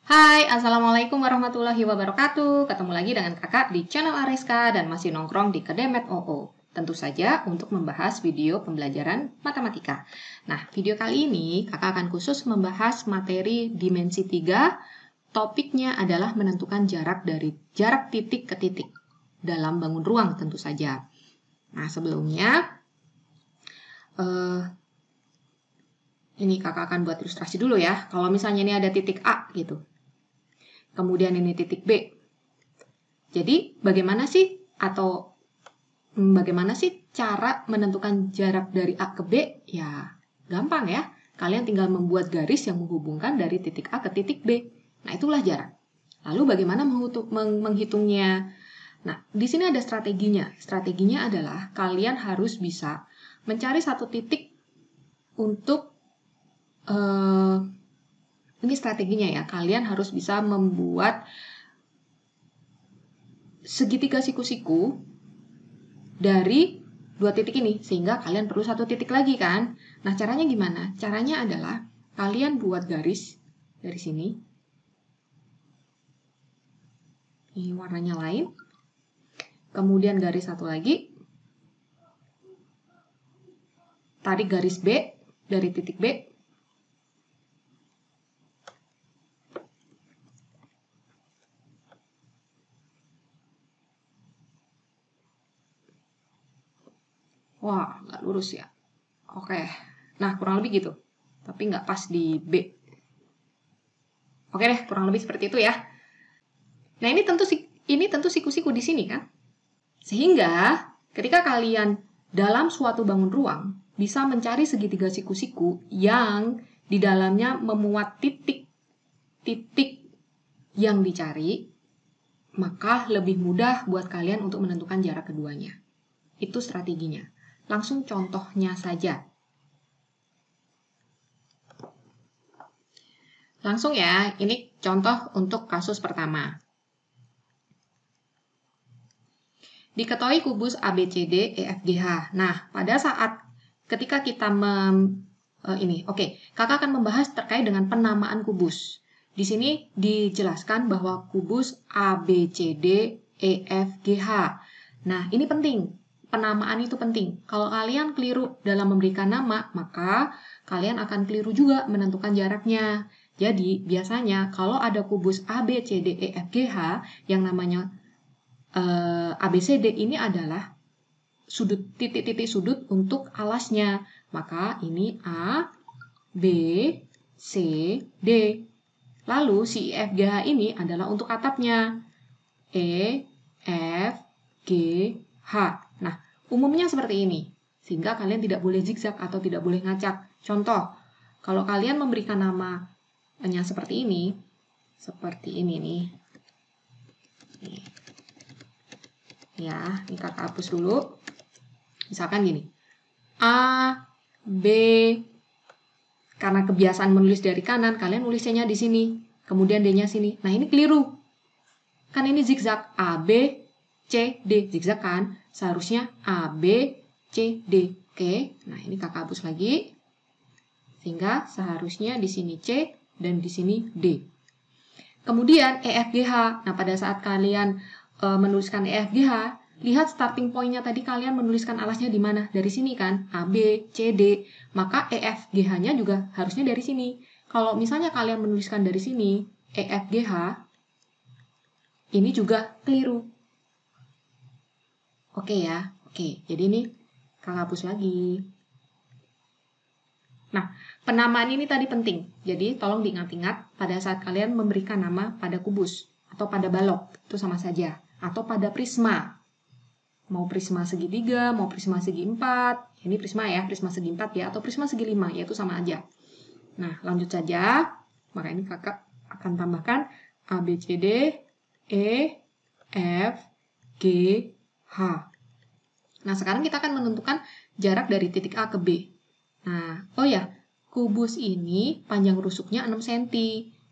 Hai, Assalamualaikum warahmatullahi wabarakatuh. Ketemu lagi dengan kakak di channel Areska dan masih nongkrong di Kedemet OO. Tentu saja untuk membahas video pembelajaran matematika. Nah, video kali ini kakak akan khusus membahas materi dimensi 3. Topiknya adalah menentukan jarak dari jarak titik ke titik dalam bangun ruang tentu saja. Nah, sebelumnya ini kakak akan buat ilustrasi dulu ya. Kalau misalnya ini ada titik A gitu. Kemudian ini titik B. Jadi bagaimana sih cara menentukan jarak dari A ke B? Ya, gampang ya. Kalian tinggal membuat garis yang menghubungkan dari titik A ke titik B. Nah, itulah jarak. Lalu bagaimana menghitungnya? Nah, di sini ada strateginya. Strateginya adalah kalian harus bisa mencari satu titik untuk ini strateginya ya, kalian harus bisa membuat segitiga siku-siku dari dua titik ini, sehingga kalian perlu satu titik lagi kan. Nah, caranya gimana? Caranya adalah kalian buat garis dari sini. Ini warnanya lain. Kemudian garis satu lagi. Tarik garis B dari titik B. Wah, nggak lurus ya. Oke, nah kurang lebih gitu. Tapi nggak pas di B. Oke deh, kurang lebih seperti itu ya. Nah, ini tentu siku-siku di sini kan. Sehingga ketika kalian dalam suatu bangun ruang bisa mencari segitiga siku-siku yang di dalamnya memuat titik-titik yang dicari, maka lebih mudah buat kalian untuk menentukan jarak keduanya. Itu strateginya. Langsung contohnya saja. Langsung ya, ini contoh untuk kasus pertama. Diketahui kubus ABCD EFGH. Nah, pada saat ketika kita kakak akan membahas terkait dengan penamaan kubus. Di sini dijelaskan bahwa kubus ABCD EFGH. Nah, ini penting. Penamaan itu penting. Kalau kalian keliru dalam memberikan nama, maka kalian akan keliru juga menentukan jaraknya. Jadi, biasanya kalau ada kubus ABCD EFGH yang namanya ABCD ini adalah titik-titik sudut untuk alasnya. Maka ini A, B, C, D. Lalu si EFGH ini adalah untuk atapnya. E, F, G, H. Nah, umumnya seperti ini. Sehingga kalian tidak boleh zigzag atau tidak boleh ngacak. Contoh, kalau kalian memberikan namanya seperti ini nih. Ya, ini kakak hapus dulu. Misalkan gini. A, B, karena kebiasaan menulis dari kanan, kalian nulisnya di sini. Kemudian D-nya sini. Nah, ini keliru. Kan ini zigzag. A, B, C, D. Zigzag kan? Seharusnya A, B, C, D. Oke. Nah, ini kakak hapus lagi. Sehingga seharusnya di sini C dan di sini D. Kemudian EFGH. Nah, pada saat kalian menuliskan EFGH, lihat starting point-nya tadi kalian menuliskan alasnya di mana? Dari sini kan? A, B, C, D. Maka EFGH-nya juga harusnya dari sini. Kalau misalnya kalian menuliskan dari sini, EFGH, ini juga keliru. Oke ya? Oke, jadi ini kakak hapus lagi. Nah, penamaan ini tadi penting. Jadi, tolong diingat-ingat pada saat kalian memberikan nama pada kubus atau pada balok. Itu sama saja. Atau pada prisma. Mau prisma segitiga, mau prisma segi 4. Ini prisma ya, prisma segi 4 ya. Atau prisma segi 5, yaitu sama aja. Nah, lanjut saja. Maka ini kakak akan tambahkan A, B, C, D, E, F, G, H. Nah, sekarang kita akan menentukan jarak dari titik A ke B. Nah, oh ya, kubus ini panjang rusuknya 6 cm.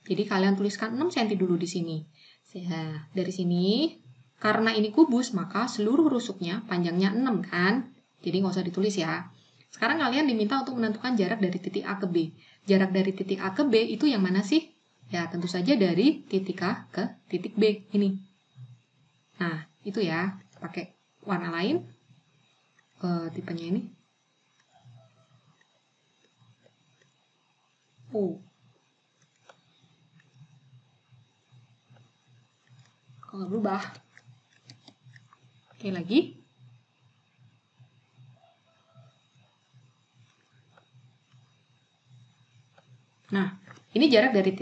Jadi kalian tuliskan 6 cm dulu di sini. Nah, dari sini, karena ini kubus, maka seluruh rusuknya panjangnya 6 kan? Jadi nggak usah ditulis ya. Sekarang kalian diminta untuk menentukan jarak dari titik A ke B. Jarak dari titik A ke B itu yang mana sih? Ya, tentu saja dari titik A ke titik B ini. Nah, itu ya, pakai warna lain. Tipenya ini. Oh. Kok nggak berubah? Oke, lagi. Nah, ini jarak dari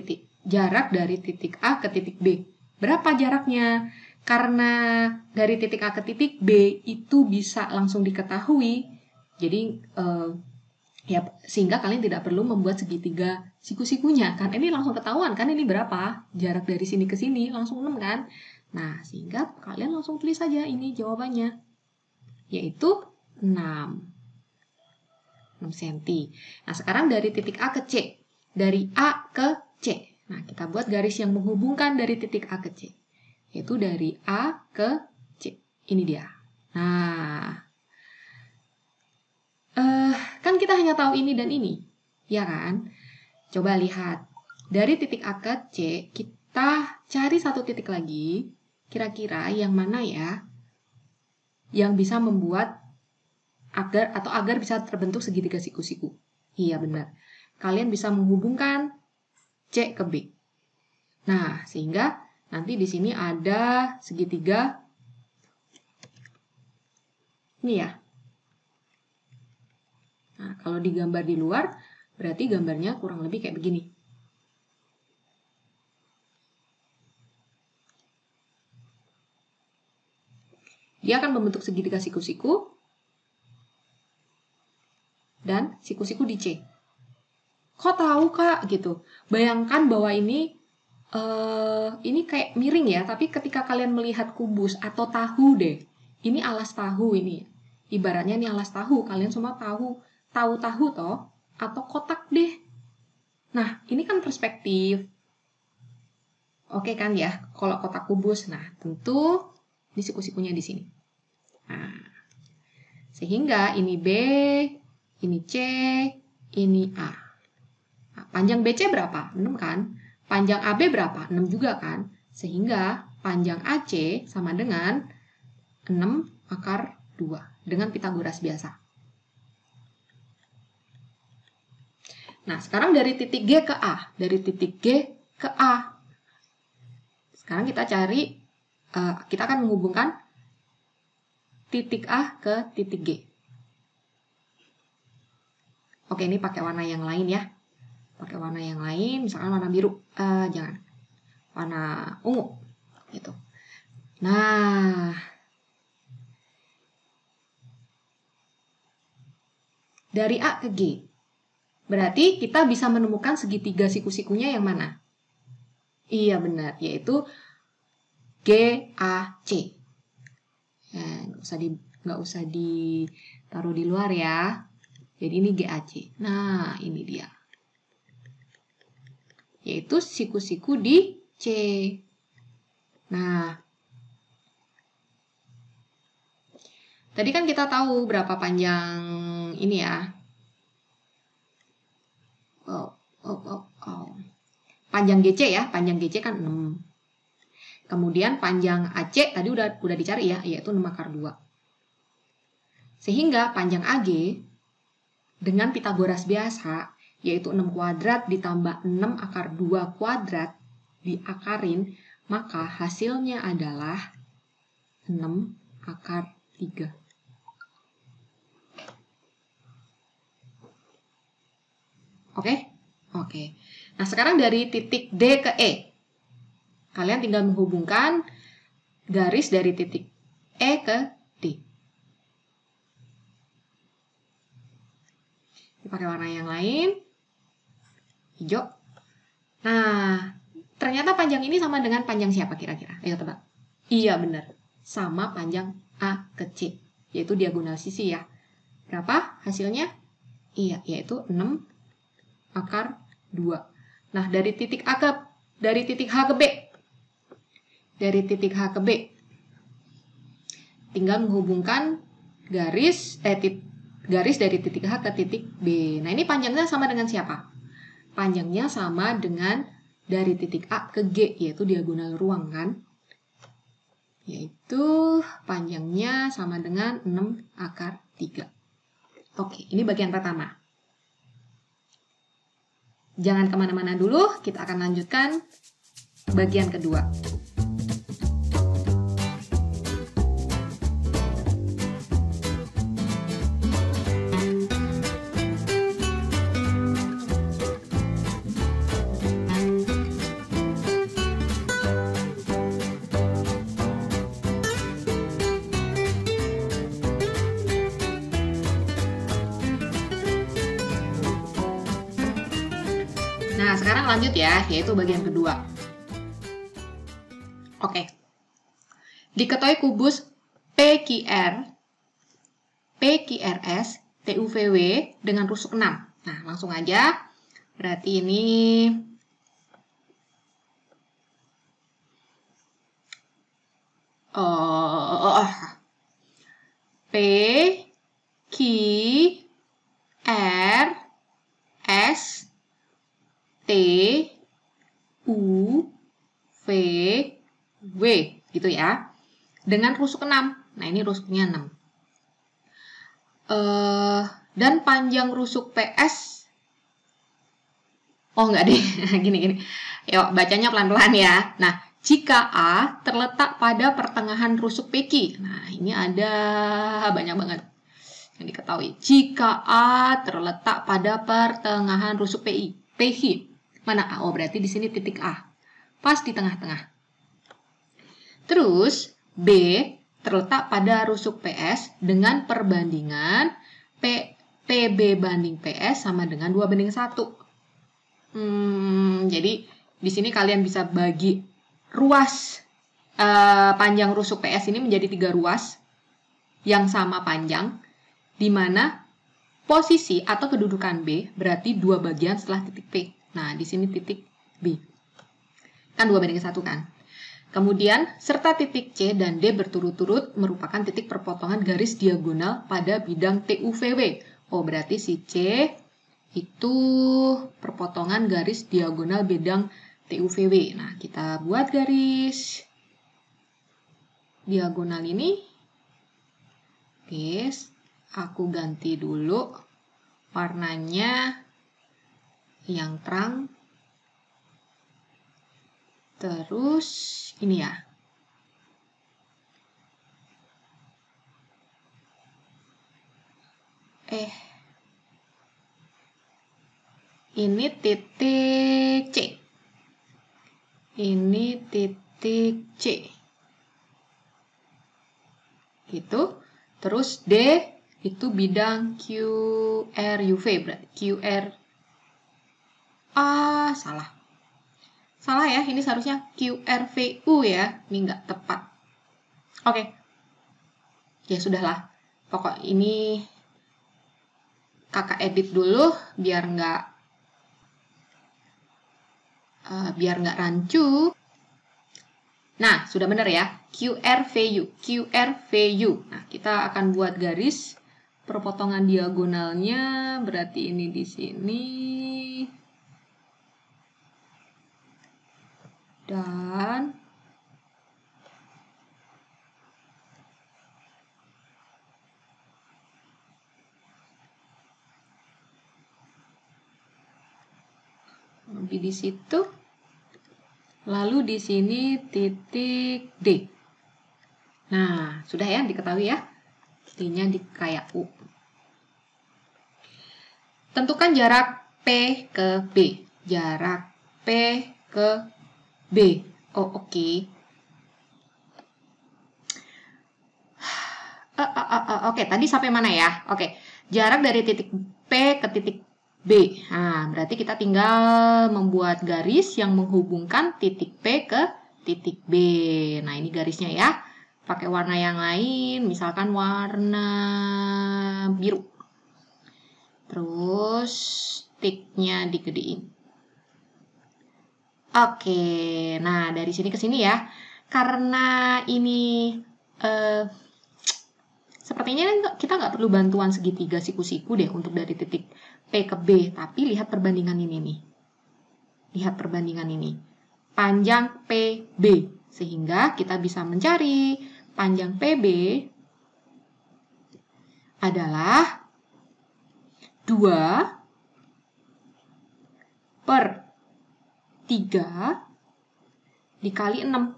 titik A ke titik B. Berapa jaraknya? Karena dari titik A ke titik B itu bisa langsung diketahui. Jadi ya sehingga kalian tidak perlu membuat segitiga siku-sikunya kan. Ini langsung ketahuan kan ini berapa? Jarak dari sini ke sini langsung 6 kan? Nah, sehingga kalian langsung tulis saja ini jawabannya. Yaitu 6 cm. Nah, sekarang dari titik A ke C. Dari A ke C. Nah, kita buat garis yang menghubungkan dari titik A ke C. Yaitu dari A ke C. Ini dia. Nah, kan kita hanya tahu ini dan ini. Ya kan? Coba lihat. Dari titik A ke C, kita cari satu titik lagi. Kira-kira yang mana ya? Yang bisa membuat agar bisa terbentuk segitiga siku-siku. Iya, benar. Kalian bisa menghubungkan C ke B. Nah, sehingga nanti di sini ada segitiga ini ya. Nah, kalau digambar di luar, berarti gambarnya kurang lebih kayak begini. Dia akan membentuk segitiga siku-siku dan siku-siku di C. Kok tahu, Kak? Gitu. Bayangkan bahwa ini kayak miring ya, tapi ketika kalian melihat kubus atau tahu deh, ini alas tahu ini. Ibaratnya ini alas tahu, kalian semua tahu toh, atau kotak deh. Nah, ini kan perspektif. Oke kan ya, kalau kotak kubus, nah tentu di siku-sikunya di sini. Nah, sehingga ini B, ini C, ini A. Nah, panjang BC berapa? 6 kan? Panjang AB berapa? 6 juga kan? Sehingga panjang AC sama dengan 6 akar 2 dengan Pitagoras biasa. Nah, sekarang dari titik G ke A. Dari titik G ke A. Sekarang kita cari, kita akan menghubungkan titik A ke titik G. Oke, ini pakai warna yang lain ya. Pakai warna yang lain, misalkan warna biru. Jangan. Warna ungu. Gitu. Nah. Dari A ke G. Berarti kita bisa menemukan segitiga siku-sikunya yang mana? Iya, benar. Yaitu GAC. Nggak usah ditaruh di luar ya. Jadi ini GAC. Nah, ini dia. Yaitu siku-siku di C. Nah, tadi kan kita tahu berapa panjang ini ya. Panjang GC ya, panjang GC kan 6. Kemudian panjang AC tadi udah dicari ya, yaitu 6 akar 2. Sehingga panjang AG dengan Pitagoras biasa, yaitu 6 kuadrat ditambah 6 akar 2 kuadrat diakarin, maka hasilnya adalah 6 akar 3. Oke? Oke. Nah, sekarang dari titik D ke E. Kalian tinggal menghubungkan garis dari titik E ke D. Pakai warna yang lain. Hijau. Nah, ternyata panjang ini sama dengan panjang siapa kira-kira? Ayo tebak. Iya, benar. Sama panjang A ke C. Yaitu diagonal sisi ya. Berapa hasilnya? Iya, yaitu 6 akar 2. Nah, dari titik H ke B. Dari titik H ke B. Tinggal menghubungkan garis dari titik H ke titik B. Nah, ini panjangnya sama dengan siapa? Panjangnya sama dengan dari titik A ke G, yaitu diagonal ruang kan. Yaitu panjangnya sama dengan 6/3. Oke, ini bagian pertama. Jangan kemana-mana dulu, kita akan lanjutkan bagian kedua. Nah, sekarang lanjut ya, yaitu bagian kedua. Oke. Diketahui kubus PQRS, TUVW dengan rusuk 6. Nah, langsung aja. Berarti ini PQRS TUVW gitu ya, dengan rusuk 6. Nah, ini rusuknya 6. Dan panjang rusuk PS, enggak deh, gini. Yuk, bacanya pelan-pelan ya. Nah, jika A terletak pada pertengahan rusuk PQ. Nah, ini ada banyak banget yang diketahui. Jika A terletak pada pertengahan rusuk PQ. Mana A? Oh, berarti di sini titik A. Pas di tengah-tengah. Terus, B terletak pada rusuk PS dengan perbandingan PB banding PS sama dengan 2:1. Jadi, di sini kalian bisa bagi ruas panjang rusuk PS ini menjadi 3 ruas yang sama panjang, di mana posisi atau kedudukan B berarti 2 bagian setelah titik P. Nah, di sini titik B. Kan 2:1 kan? Kemudian, serta titik C dan D berturut-turut merupakan titik perpotongan garis diagonal pada bidang TUVW. Oh, berarti si C itu perpotongan garis diagonal bidang TUVW. Nah, kita buat garis diagonal ini. Oke, aku ganti dulu warnanya yang terang. Terus ini ya. Ini titik C. Ini titik C. Gitu. Terus D itu bidang QRUV berarti QR. Salah ya, ini seharusnya QRVU ya, ini nggak tepat. Oke. Ya sudahlah, pokok ini kakak edit dulu biar nggak rancu. Nah, sudah benar ya, QRVU. Nah, kita akan buat garis perpotongan diagonalnya, berarti ini di sini. Dan lebih di situ. Lalu di sini titik D. Nah, sudah ya diketahui ya. D-nya di kayak U. Tentukan jarak P ke B. Jarak P ke B. Oh, oke. Oke, tadi sampai mana ya? Oke, jarak dari titik P ke titik B. Nah, berarti kita tinggal membuat garis yang menghubungkan titik P ke titik B. Nah, ini garisnya ya. Pakai warna yang lain, misalkan warna biru. Terus, tiknya digedein. Oke, nah dari sini ke sini ya. Karena ini sepertinya kita nggak perlu bantuan segitiga siku-siku deh untuk dari titik P ke B, tapi lihat perbandingan ini nih. Lihat perbandingan ini. Panjang PB. Sehingga kita bisa mencari panjang PB adalah 2 per 3 dikali 6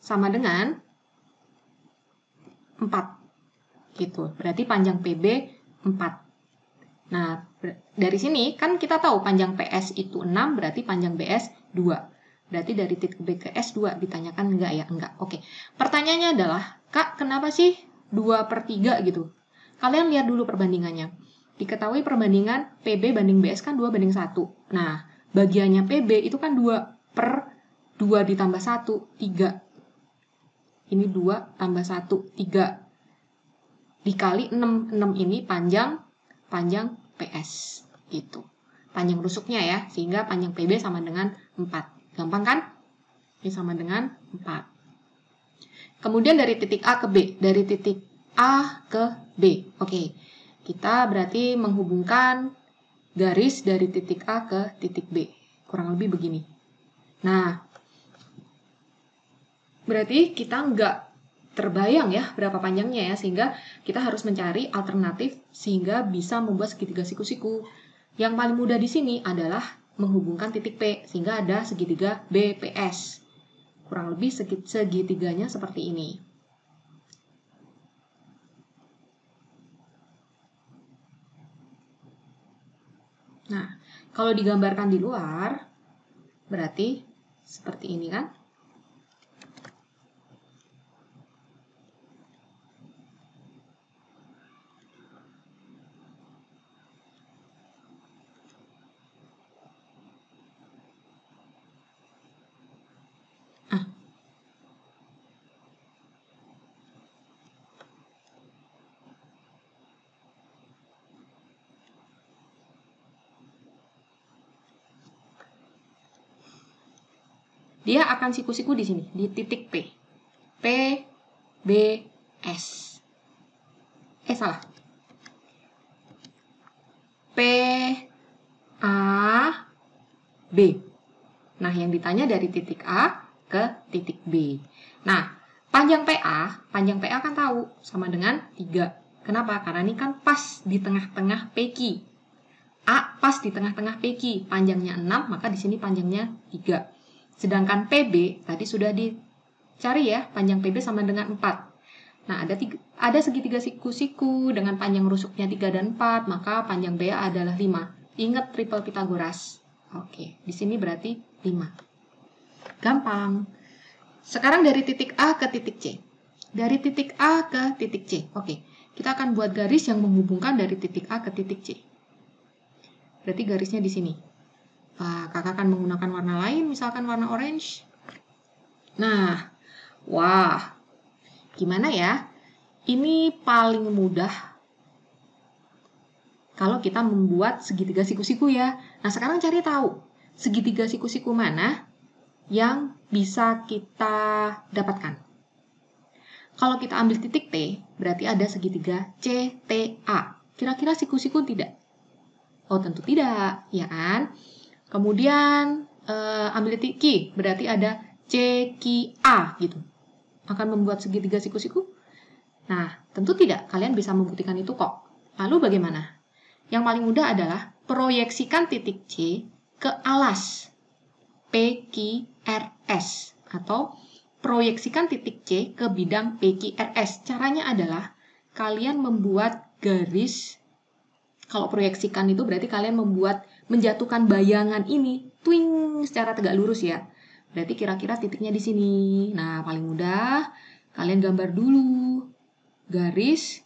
sama dengan 4. Gitu. Berarti panjang PB 4. Nah, dari sini kan kita tahu panjang PS itu 6, berarti panjang BS 2. Berarti dari titik B ke S2 ditanyakan enggak ya? Enggak. Oke. Pertanyaannya adalah, Kak, kenapa sih 2 per 3 gitu? Kalian lihat dulu perbandingannya. Diketahui perbandingan PB banding BS kan 2 banding 1. Nah, bagiannya PB itu kan 2 per 2 ditambah 1, 3. Ini 2 tambah 1, 3. Dikali 6. 6 ini panjang PS. Gitu. Panjang rusuknya ya. Sehingga panjang PB sama dengan 4. Gampang kan? Ini sama dengan 4. Kemudian dari titik A ke B. Dari titik A ke B. Oke. Kita berarti menghubungkan garis dari titik A ke titik B. Kurang lebih begini. Nah, berarti kita nggak terbayang ya berapa panjangnya ya. Sehingga kita harus mencari alternatif sehingga bisa membuat segitiga siku-siku. Yang paling mudah di sini adalah menghubungkan titik P, sehingga ada segitiga BPS. Kurang lebih segitiganya seperti ini. Nah, kalau digambarkan di luar, berarti seperti ini kan? Dia akan siku-siku di sini, di titik P. P, B, S. Salah. P, A, B. Nah, yang ditanya dari titik A ke titik B. Nah, panjang PA kan tahu sama dengan 3. Kenapa? Karena ini kan pas di tengah-tengah PQ. A pas di tengah-tengah PQ, panjangnya 6, maka di sini panjangnya 3. Sedangkan PB tadi sudah dicari ya, panjang PB sama dengan 4. Nah, ada segitiga siku-siku dengan panjang rusuknya 3 dan 4, maka panjang BA adalah 5. Ingat triple Pitagoras. Oke, di sini berarti 5. Gampang. Sekarang dari titik A ke titik C. Dari titik A ke titik C. Oke, kita akan buat garis yang menghubungkan dari titik A ke titik C. Berarti garisnya di sini. Kakak akan menggunakan warna lain, misalkan warna orange. Nah, wah, gimana ya? Ini paling mudah kalau kita membuat segitiga siku-siku ya. Nah, sekarang cari tahu segitiga siku-siku mana yang bisa kita dapatkan. Kalau kita ambil titik T, berarti ada segitiga CTA. Kira-kira siku-siku tidak? Oh, tentu tidak, ya kan? Kemudian ambil titik Q, berarti ada CQA gitu. Akan membuat segitiga siku-siku? Nah, tentu tidak. Kalian bisa membuktikan itu kok. Lalu bagaimana? Yang paling mudah adalah proyeksikan titik C ke alas PQRS atau proyeksikan titik C ke bidang PQRS. Caranya adalah kalian membuat garis. Kalau proyeksikan itu berarti kalian menjatuhkan bayangan ini twing secara tegak lurus ya. Berarti kira-kira titiknya di sini. Nah, paling mudah kalian gambar dulu garis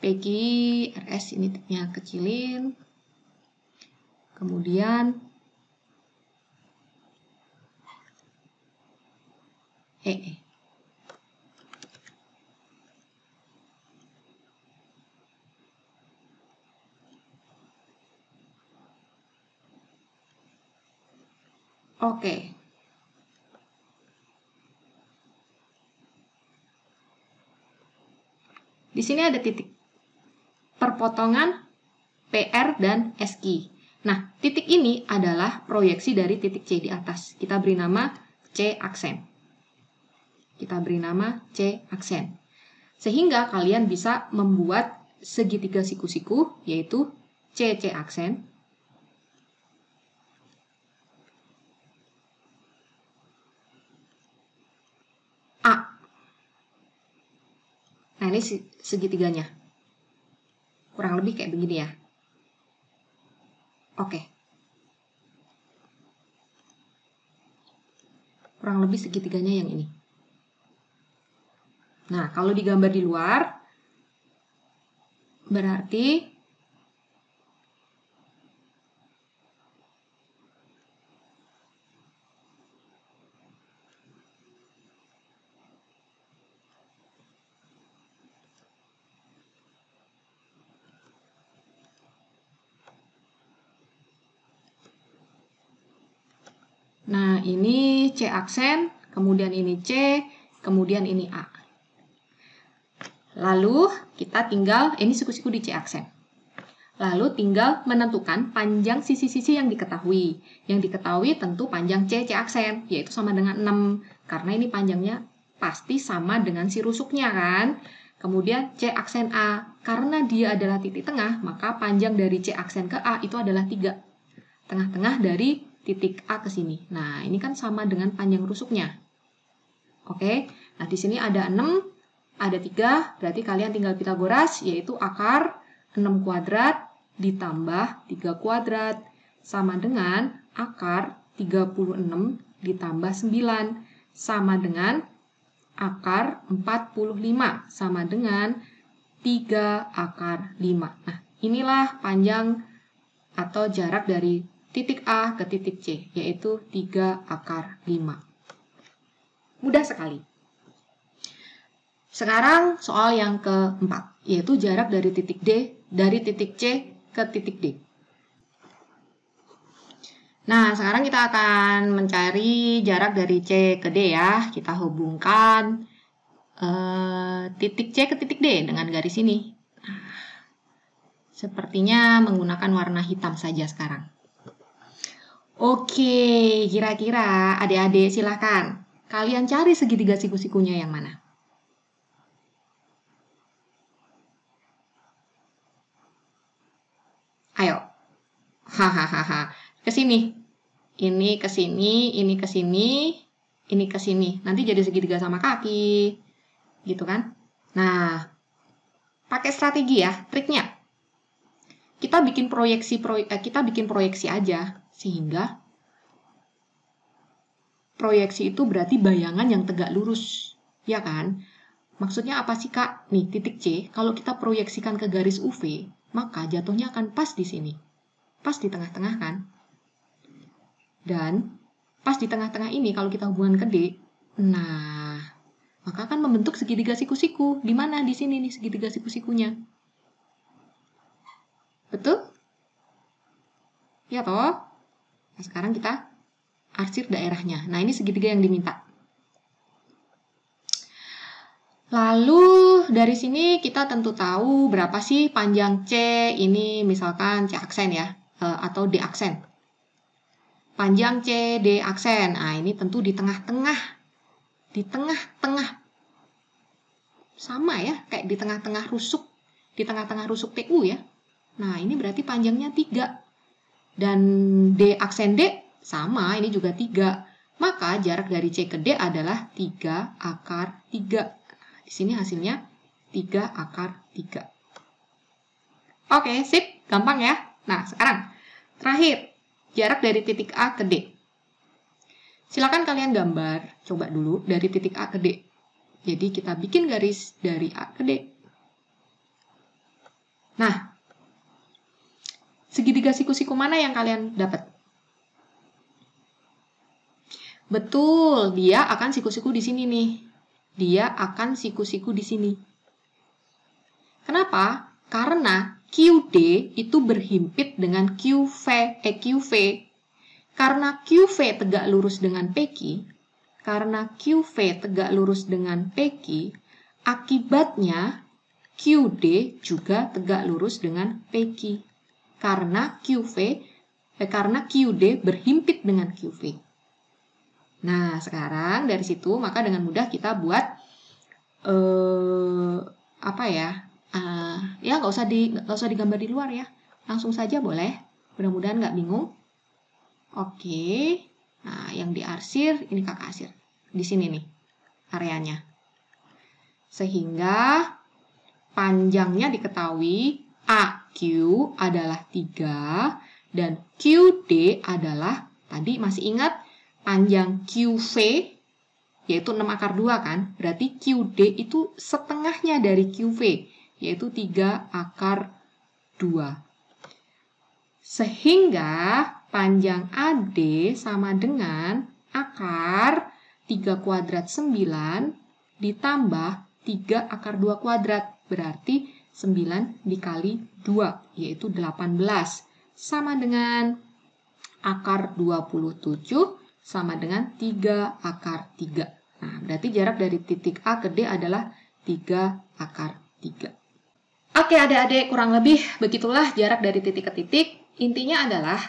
PQRS, ini titiknya kecilin. Kemudian Oke. Di sini ada titik perpotongan PR dan SQ. Nah, titik ini adalah proyeksi dari titik C di atas. Kita beri nama C aksen. Kita beri nama C aksen. Sehingga kalian bisa membuat segitiga siku-siku, yaitu CC aksen. A. Nah, ini segitiganya. Kurang lebih kayak begini ya. Oke. Kurang lebih segitiganya yang ini. Nah, kalau digambar di luar, berarti nah, ini C aksen, kemudian ini C, kemudian ini A. Lalu kita tinggal, ini siku-siku di C aksen. Lalu tinggal menentukan panjang sisi-sisi yang diketahui. Yang diketahui tentu panjang C aksen, yaitu sama dengan 6. Karena ini panjangnya pasti sama dengan si rusuknya kan. Kemudian C aksen A, karena dia adalah titik tengah, maka panjang dari C aksen ke A itu adalah 3. Tengah-tengah dari titik A ke sini. Nah, ini kan sama dengan panjang rusuknya. Oke, nah di sini ada 6, ada 3, berarti kalian tinggal Pitagoras, yaitu akar 6 kuadrat ditambah 3 kuadrat, sama dengan akar 36 ditambah 9, sama dengan akar 45, sama dengan 3 akar 5. Nah, inilah panjang atau jarak dari titik A ke titik C, yaitu 3 akar 5. Mudah sekali. Sekarang soal yang keempat, yaitu jarak dari titik D, dari titik C ke titik D. Nah, sekarang kita akan mencari jarak dari C ke D ya. Kita hubungkan titik C ke titik D dengan garis ini. Sepertinya menggunakan warna hitam saja sekarang. Oke, kira-kira adik-adik silahkan. Kalian cari segitiga siku-sikunya yang mana? Ayo. Hahaha. Ke sini. Ini ke sini, ini ke sini, ini ke sini. Nanti jadi segitiga sama kaki. Gitu kan? Nah, pakai strategi ya, triknya. Kita bikin proyeksi aja. Sehingga proyeksi itu berarti bayangan yang tegak lurus, ya kan? Maksudnya apa sih, Kak? Nih, titik C, kalau kita proyeksikan ke garis UV, maka jatuhnya akan pas di sini. Pas di tengah-tengah kan? Dan pas di tengah-tengah ini, kalau kita hubungan ke D, nah, maka akan membentuk segitiga siku-siku. Di mana? Di sini nih segitiga siku-sikunya. Betul? Ya toh? Nah, sekarang kita arsir daerahnya. Nah, ini segitiga yang diminta. Lalu, dari sini kita tentu tahu berapa sih panjang C, ini misalkan C aksen ya, atau D aksen. Panjang C, D aksen. Nah, ini tentu di tengah-tengah. Di tengah-tengah. Sama ya, kayak di tengah-tengah rusuk. Di tengah-tengah rusuk TU ya. Nah, ini berarti panjangnya 3. Dan D aksen D sama, ini juga 3. Maka jarak dari C ke D adalah 3 akar 3. Nah, di sini hasilnya 3 akar 3. Oke, sip. Gampang ya. Nah, sekarang terakhir, jarak dari titik A ke D. Silakan kalian gambar, coba dulu dari titik A ke D. Jadi kita bikin garis dari A ke D. Nah, segitiga siku-siku mana yang kalian dapat? Betul, dia akan siku-siku di sini nih. Dia akan siku-siku di sini. Kenapa? Karena QD itu berhimpit dengan QV. Karena QV tegak lurus dengan PQ, akibatnya QD juga tegak lurus dengan PQ. Karena QV karena QD berhimpit dengan QV. Nah, sekarang dari situ maka dengan mudah kita buat ya nggak usah digambar di luar ya, langsung saja boleh. Mudah-mudahan nggak bingung. Oke, nah yang diarsir ini kakak arsir di sini nih areanya, sehingga panjangnya diketahui AQ adalah 3 dan QD adalah, tadi masih ingat panjang QV yaitu 6 akar 2 kan, berarti QD itu setengahnya dari QV yaitu 3 akar 2. Sehingga panjang AD sama dengan akar 3 kuadrat 9 ditambah 3 akar 2 kuadrat. Berarti 9 dikali 2, yaitu 18. Sama dengan akar 27 sama dengan 3 akar 3. Nah, berarti jarak dari titik A ke D adalah 3 akar 3. Oke adik-adik, kurang lebih begitulah jarak dari titik ke titik. Intinya adalah,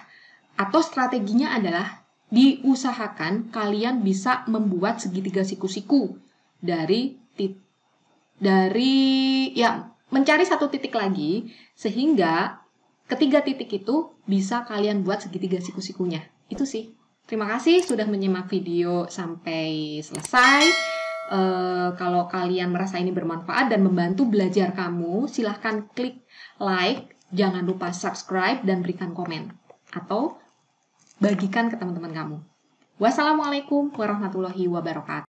atau strateginya adalah, diusahakan kalian bisa membuat segitiga siku-siku mencari satu titik lagi, sehingga ketiga titik itu bisa kalian buat segitiga siku-sikunya. Itu sih. Terima kasih sudah menyimak video sampai selesai. Kalau kalian merasa ini bermanfaat dan membantu belajar kamu, silahkan klik like, jangan lupa subscribe dan berikan komen. Atau bagikan ke teman-teman kamu. Wassalamualaikum warahmatullahi wabarakatuh.